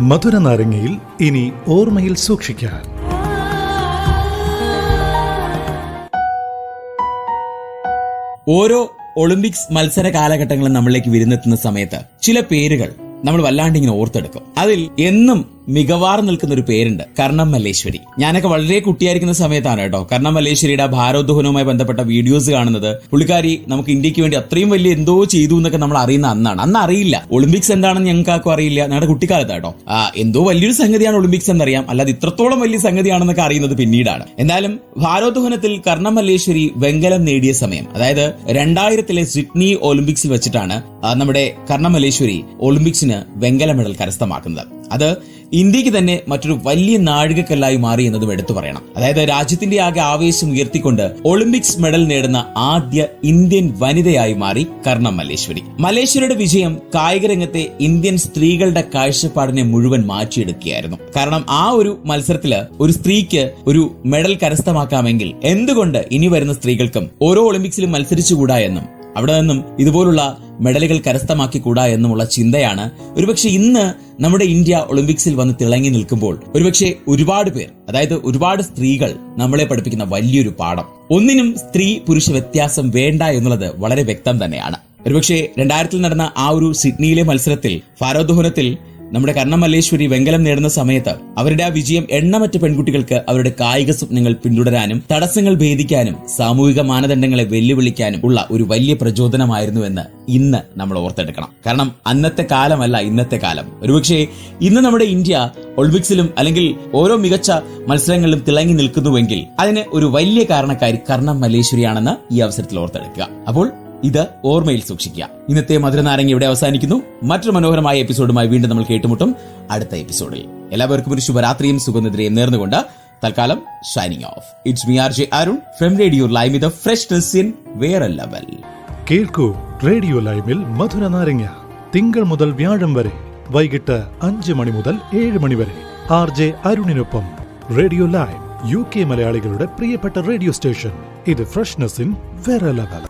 മധുര നാരങ്ങയിൽ ഇനി ഓർമ്മയിൽ സൂക്ഷിക്കാൻ. ഓരോ ഒളിമ്പിക്സ് മത്സര കാലഘട്ടങ്ങളും നമ്മളിലേക്ക് വിരുന്നെത്തുന്ന സമയത്ത് ചില പേരുകൾ നമ്മൾ വല്ലാണ്ട് ഇങ്ങനെ ഓർത്തെടുക്കും. അതിൽ എന്നും മികവാർന്ന് നിൽക്കുന്ന ഒരു പേരുണ്ട്, കർണം മല്ലേശ്വരി. ഞാനൊക്കെ വളരെ കുട്ടിയായിരിക്കുന്ന സമയത്താണ് കേട്ടോ കർണം മല്ലേശ്വരിയുടെ ഭാരോദ്വഹനവുമായി ബന്ധപ്പെട്ട വീഡിയോസ് കാണുന്നത്. പുള്ളിക്കാരി നമുക്ക് ഇന്ത്യക്ക് വേണ്ടി അത്രയും വലിയ എന്തോ ചെയ്തു എന്നൊക്കെ നമ്മൾ അറിയുന്ന അന്നാണ്. അന്ന് അറിയില്ല ഒളിമ്പിക്സ് എന്താണെന്ന് ഞങ്ങൾക്കാർക്കും അറിയില്ല. ഞങ്ങളുടെ കുട്ടിക്കാലത്ത് കേട്ടോ എന്തോ വലിയൊരു സംഗതിയാണ് ഒളിമ്പിക്സ് എന്നറിയാം, അല്ലാതെ ഇത്രത്തോളം വലിയ സംഗതിയാണെന്നൊക്കെ അറിയുന്നത് പിന്നീടാണ്. എന്തായാലും ഭാരോദ്വഹനത്തിൽ കർണം മല്ലേശ്വരി വെങ്കലം നേടിയ സമയം, അതായത് 2000 സിഡ്നി ഒളിമ്പിക്സിൽ വെച്ചിട്ടാണ് നമ്മുടെ കർണം മല്ലേശ്വരി ഒളിമ്പിക്സിന് വെങ്കല മെഡൽ കരസ്ഥമാക്കുന്നത്. അത് ഇന്ത്യക്ക് തന്നെ മറ്റൊരു വലിയ നാഴികക്കല്ലായി മാറി എന്നതും എടുത്തു പറയണം. അതായത് രാജ്യത്തിന്റെ ആകെ ആവേശം ഉയർത്തിക്കൊണ്ട് ഒളിമ്പിക്സ് മെഡൽ നേടുന്ന ആദ്യ ഇന്ത്യൻ വനിതയായി മാറി കർണം മല്ലേശ്വരി. മല്ലേശ്വരിയുടെ വിജയം കായിക രംഗത്തെ ഇന്ത്യൻ സ്ത്രീകളുടെ കാഴ്ചപ്പാടിനെ മുഴുവൻ മാറ്റിയെടുക്കുകയായിരുന്നു. കാരണം ആ ഒരു മത്സരത്തില് ഒരു സ്ത്രീക്ക് ഒരു മെഡൽ കരസ്ഥമാക്കാമെങ്കിൽ എന്തുകൊണ്ട് ഇനി വരുന്ന സ്ത്രീകൾക്കും ഓരോ ഒളിമ്പിക്സിലും മത്സരിച്ചുകൂടാ എന്നും അവിടെ നിന്നും ഇതുപോലുള്ള മെഡലുകൾ കരസ്ഥമാക്കിക്കൂടാ എന്നുമുള്ള ചിന്തയാണ് ഒരുപക്ഷെ ഇന്ന് നമ്മുടെ ഇന്ത്യ ഒളിമ്പിക്സിൽ വന്ന് തിളങ്ങി നിൽക്കുമ്പോൾ ഒരുപക്ഷെ ഒരുപാട് പേർ, അതായത് ഒരുപാട് സ്ത്രീകൾ നമ്മളെ പഠിപ്പിക്കുന്ന വലിയൊരു പാഠം. ഒന്നിനും സ്ത്രീ പുരുഷ വ്യത്യാസം വേണ്ട എന്നുള്ളത് വളരെ വ്യക്തം തന്നെയാണ്. ഒരുപക്ഷെ 2000 നടന്ന ആ ഒരു സിഡ്നിയിലെ മത്സരത്തിൽ ഭാരോദ്വഹനത്തിൽ നമ്മുടെ കർണം മല്ലേശ്വരി വെങ്കലം നേടുന്ന സമയത്ത് അവരുടെ ആ വിജയം എണ്ണമറ്റ പെൺകുട്ടികൾക്ക് അവരുടെ കായിക സ്വപ്നങ്ങൾ പിന്തുടരാനും തടസ്സങ്ങൾ ഭേദിക്കാനും സാമൂഹിക മാനദണ്ഡങ്ങളെ വെല്ലുവിളിക്കാനും ഉള്ള ഒരു വലിയ പ്രചോദനമായിരുന്നുവെന്ന് ഇന്ന് നമ്മൾ ഓർത്തെടുക്കണം. കാരണം അന്നത്തെ കാലമല്ല ഇന്നത്തെ കാലം. ഒരുപക്ഷെ ഇന്ന് നമ്മുടെ ഇന്ത്യ ഒളിമ്പിക്സിലും അല്ലെങ്കിൽ ഓരോ മികച്ച മത്സരങ്ങളിലും തിളങ്ങി നിൽക്കുന്നുവെങ്കിൽ അതിന് ഒരു വലിയ കാരണക്കാരി കർണം മല്ലേശ്വരിയാണെന്ന് ഈ അവസരത്തിൽ ഓർത്തെടുക്കുക. അപ്പോൾ ഇത് ഓർമ്മയിൽ സൂക്ഷിക്കുക. ഇന്നത്തെ മധുരനാരങ്ങ ഇവിടെ അവസാനിക്കുന്നു. മറ്റൊരു മനോഹരമായ എപ്പിസോഡുമായി വീണ്ടും നമ്മൾ കേട്ടുമുട്ടും അടുത്ത എപ്പിസോഡിൽ. എല്ലാവർക്കും ഒരു ശുഭരാത്രിയും സുഖനിദ്രയും നേർന്നുകൊണ്ട് തൽക്കാലം shining of. It's me RJ Arun from radio live with freshness in വേറെ ലെവൽ. കേൾക്കൂ റേഡിയോ ലൈവിൽ മധുര നാരങ്ങ തിങ്കൾ മുതൽ വ്യാഴം വരെ വൈകിട്ട് 5 മണി മുതൽ 7 മണി വരെ RJ അരുണിനൊപ്പം. റേഡിയോ ലൈവ് UK മലയാളികളുടെ പ്രിയപ്പെട്ട റേഡിയോ സ്റ്റേഷൻ. ഇത് ഫ്രഷ്നെസ് ഇൻ വേറെ ലെവൽ.